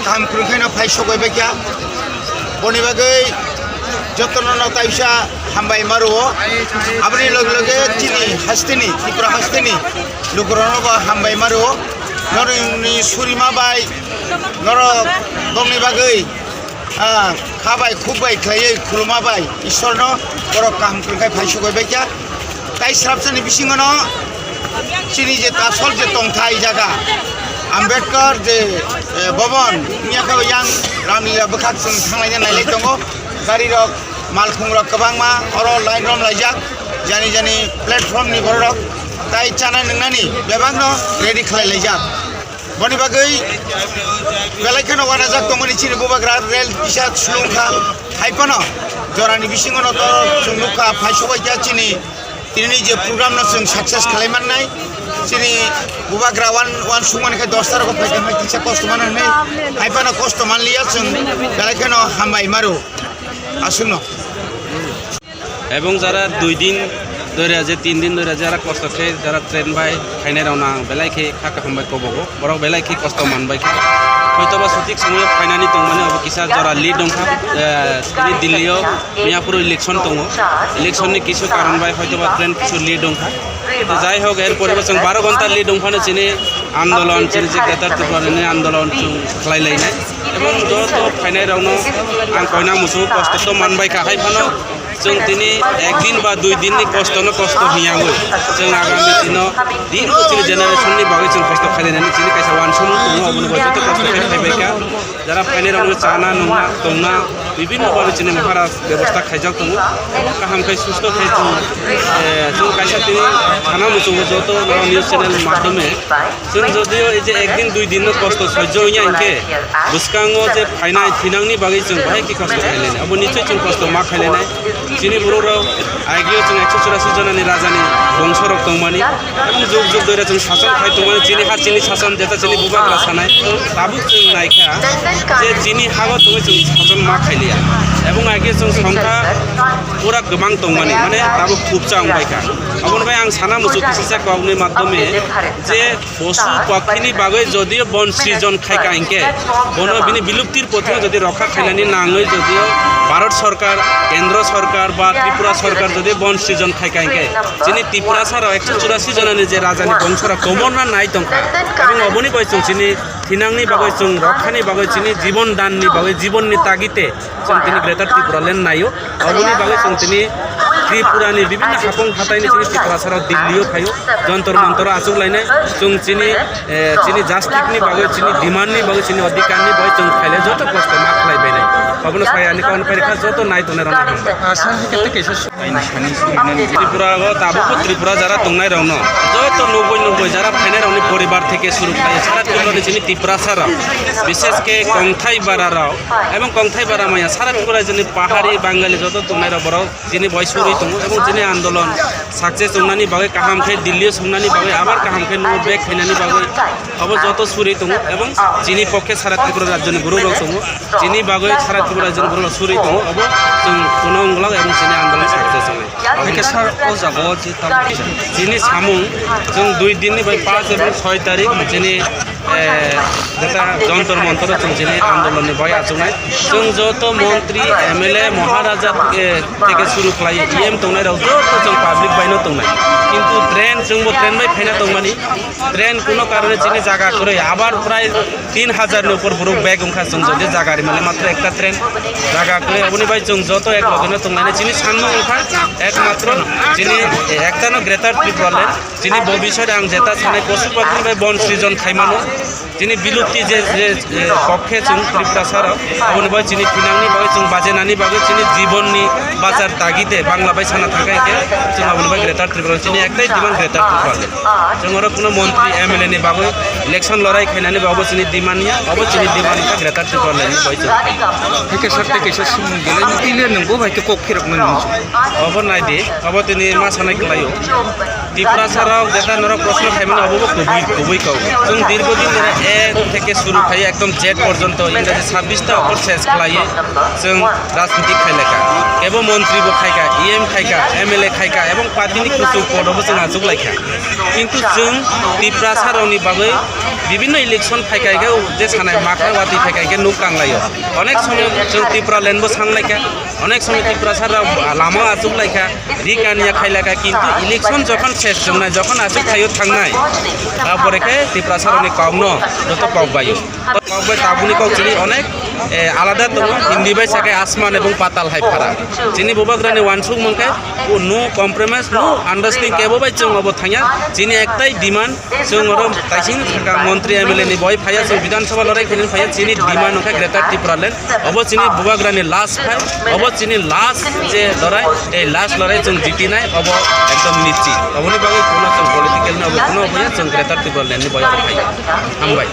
Kam kurungkhaina phai sogaibai kya boni bagai jotno taisa hambai maruo abni log loge chini hastini tripura hastini lukrono ba hambai maruo norni surima bai noro boni bagai khabai khubbai khlaiye khuluma bai ishorno borok kam kurungkhai phai sogaibai kya tai srapsani bisingono chini je tasol je tongthai jaga Ambedkar je Bhavan niaka yang Ramlila bekhak sing thanglai nailai tongo gari rok malkhung rok kabangma oro line rom laijak jani jani platform ni borok tai chana nungnani bebangno ready khlai laijak boni bagai belaikhano wanajak tongoni chini bubagra rail kisa sulungkha haipano jorani bisingono to sungnuka phaisobai ja chini tini je program no sung success khlaiman nai chini bubagra one sumani kha 10 tar ko phaikan hai kisa kosto manan nei haipano kosto manliya sung belaikhano hambai maru asuno এবং যারা 2 দিন ধরে আছে 3 দিন ধরে যারা কষ্ট খেয়ে যারা ট্রেন ভাই খাইনে রাউনা বেলাইখে খাকা খামবাই কবগো বড় বেলাইখে কষ্ট মানবাই হয়তোবা সঠিক সময় ফাইনালি দং মানে কিসা জরা লিড দংখা দিল্লিও মিয়াপুর ইলেকশন দङ ইলেকশননি কিছু কারণ বাই হয়তোবা ট্রেন কিছু লিড দংখা তো যাই হোক এর পরিবেশন 12 ঘন্টা লিড দংখানে চিনি আন্দোলন চিনি যে গ্রেটার ত্রিপুরানি আন্দোলন খালাইলাইনাय এবং যত ফাইনাল রাউনো আं কয়না মুসু কষ্ট তো মানবাই খাই ফানো जों दिनै একদিন বা 2 দিনनि কষ্টनो কষ্ট हियागो जों आगामी दिनाव दिन कुचिनि जेनेरेशननि बागै जों कष्ट खालायनानै दिनै कायसा वान सम दङ अबनो जत कष्ट खालायबायका যারা फाइनालाव चाना नङा दंना বিভিন্ন ভাবে চিনি মহারাজ ব্যবস্থা খাইজাক दङ কাহাম খাই সুস্থ খাই जों कायसा दिनै थाना मुसु जत निউজ চ্যানেল মাধ্যমে जों যদিও এই যে একদিন 2 দিনनो কষ্ট সহ্য হইয়া ইনকে বুসকাङो যে फाइनाल थिनांनि बागै जों बाहाय কি কষ্ট खालायनाय अब निश्चय जों कष्ट मा खालायनाय Sini burung agiyo jeng 184 janani rajani bongso rok tongmani এবং যুগ যুগ ধরে जों শাসন খাই তংমানি চিনি হা চিনি শাসন যেটা চিনি বুবাগ্রা সানাই তাবু जों নাইখা যে চিনি হাগো তুমি जों শাসন মা খাইলিয়া এবং আগে जों সংখ্যা পুরা गोबां তংমানি মানে তাবু খুবচা অংবাইকা অবনবাই আং সানা মুসু কিসা কওনি মাধ্যমে যে পশু পাখিনি বাগৈ যদিও বন সৃজন খাইকা ইনকে বন বিনি বিলুপ্তির পথে যদি রক্ষা খাইলানি নাঙৈ যদিও ভারত সরকার কেন্দ্র সরকার বা ত্রিপুরা সরকার যদি বন সৃজন খাইকা ইনকে যিনি ত্রিপুরা সারা 184 জনানি যে রাজানি বংশরা কমরনা নাই তংখা এবং অবনি কইছং চিনি থিনাংনি বাগৈ जों রক্ষানি বাগৈ চিনি জীবন দাননি বাগৈ জীবননি তাগিতে जों তিনি গ্রেটার ত্রিপুরা লেন নাইও অবনি বাগৈ जों তিনি ত্রিপুরানি বিভিন্ন হাপং হাতাইনি চিনি ত্রিপুরা সারা দিল্লিও খাইও যন্তর মন্তর আচুলাইনাय जों চিনি চিনি জাস্টিকনি বাগৈ চিনি ডিমান্ডনি বাগৈ চিনি অধিকারনি বাগৈ जों খাইলে যত কষ্ট মা খাইবাইনাय অবনো ফায়ানি কোন পরীক্ষা যত নাই তনে রানা আশা কেতে কেসে আইনি সানি ত্রিপুরা তাবো ত্রিপুরা যারা তংনাই রাউন যত 90 যারা ফাইনাল রাউনি পরিবার থেকে শুরু খাই সারা ত্রিপুরা চিনি ত্রিপুরা সারা বিশেষ কে কংথাই বারারাও এবং কংথাই বারামায়া সারা ত্রিপুরা চিনি পাহাড়ি বাঙালি যত তংনাই রা বড় চিনি বয়সুরি তং এবং চিনি আন্দোলন সাকসেস তংনানি বাগৈ কাহাম খাই দিল্লি সংনানি বাগৈ আবার কাহাম খাই নো বেক খাইনানি বাগৈ অব যত সুরি তং এবং চিনি পক্ষে সারা ত্রিপুরা রাজ্যনি গুরু রক তং চিনি বাগৈ সারা ত্রিপুরা রাজ্যনি গুরু সুরি তং অব जों কোনংগলা এবং চিনি আন্দোলন সাকসেস হয় অনেকে স্যার ও যাব যে চিনি সামুং जों 2 দিননি বাই 5 এবং 6 তারিখ চিনি যেটা যন্তর মন্তর जों চিনি আন্দোলননি বাই আচুনাय जों যত মন্ত্রী এমএলএ মহারাজা থেকে শুরু খাই ইএম তংনাই রাও যত जों পাবলিক বাইনো তংনাই কিন্তু ট্রেন जोंबो ট্রেন বাই ফাইনা তংমানি ট্রেন কোনো কারণে চিনি জায়গা করে আবার প্রায় 3000 এর উপর বড় ব্যাগ ওংখা जों যদি জায়গারি মানে মাত্র একটা ট্রেন জায়গা করে অবনি বাই जों যত এক লগনে তংনাই চিনি সানমু ওংখা একমাত্র চিনি একটানো গ্রেটার ত্রিপুরা চিনি ভবিষ্যতে আং যেটা সানাই পশু পাখি বাই বন সৃজন খাইমানো চিনি বিলুপ্তি যে পক্ষে जों ত্রিপুরা সারা অবনি বাই চিনি ফিনাংনি বাই जों বাজেনানি বাগৈ চিনি জীবননি বাজার তাগিতে বাংলা বাই সানা থাকাইকে जों অবনি বাই গ্রেটার ত্রিপুরা চিনি একটাই ডিমান্ড গ্রেটার ত্রিপুরা जों আর কোনো মন্ত্রী এমএলএ নি বাগৈ ইলেকশন লড়াই খাইনানি বাবো চিনি ডিমান্ডনিয়া অব চিনি ডিমান্ডটা গ্রেটার ত্রিপুরা নি বাই जों হেকে সরতে কেসে সিমু গেলে নিলে নংগো ভাইকে কক্ষিরক নংগো অব নাই দে অব তিনি মা সানাই গলায়ো ত্রিপুরা ছাড়াও যেটা নরা প্রশ্ন খাইবেন অবব খুবই কম जों দীর্ঘদিন ধরে এ থেকে শুরু খাই একদম জেড পর্যন্ত ইংরেজি 26টা অপর শেষ খাইয়ে जों রাজনীতিক খাইলেখা এবং মন্ত্রীবো খাইকা ইএম খাইকা এমএলএ খাইকা এবং পার্টিনি কিছু পদবো जों আজুগলাইখা কিন্তু जों ত্রিপুরা ছাড়াওনি বাগৈ বিভিন্ন ইলেকশন ফাইকাইকে যে সানায় মাখা ওয়াতি ফাইকাইকে নুক কাংলাইও অনেক সময় जों ত্রিপুরা লেনবো সাংলাইখা অনেক সময় ত্রিপুরা ছাড়া লামা আজুগলাইখা রিকানিয়া খাইলাখা কিন্তু ইলেকশন যখন শেষ জমনায় যখন আজুগ খাইও থাংনায় তারপরে ত্রিপুরা ছাড়াওনি কম যত ককবাইও ককবাই তাবুনি ককচিনি অনেক আলাদা দङ হিন্দি বাই সাকাই আসমান এবং পাতাল হাই ফারাক যিনি ববাগ্রানি ওয়ানসুক মনকাय নো কম্প্রমাইজ নো আন্ডারস্ট্যান্ডিং কেবो बाय जों अब थाङा যিনি একটাই ডিমান্ড जों और ताइसिं মন্ত্রী एमएलए नि बय फाया जों विधानसभा लड़ाई खेलनि फाया যিনি ডিমান্ড ओंखाय ग्रेटर त्रिपुरा लेन अब যিনি ববাগ্রানি लास्ट फाय अब যিনি लास्ट যে লড়াই এই লাস্ট লড়াই जों জিতিনাय अब एकदम निश्चित अबनि बागै कोनो जों पलिटिकल न अब कोनो बया जों ग्रेटर त्रिपुरा लेन नि बय फाया हामबाय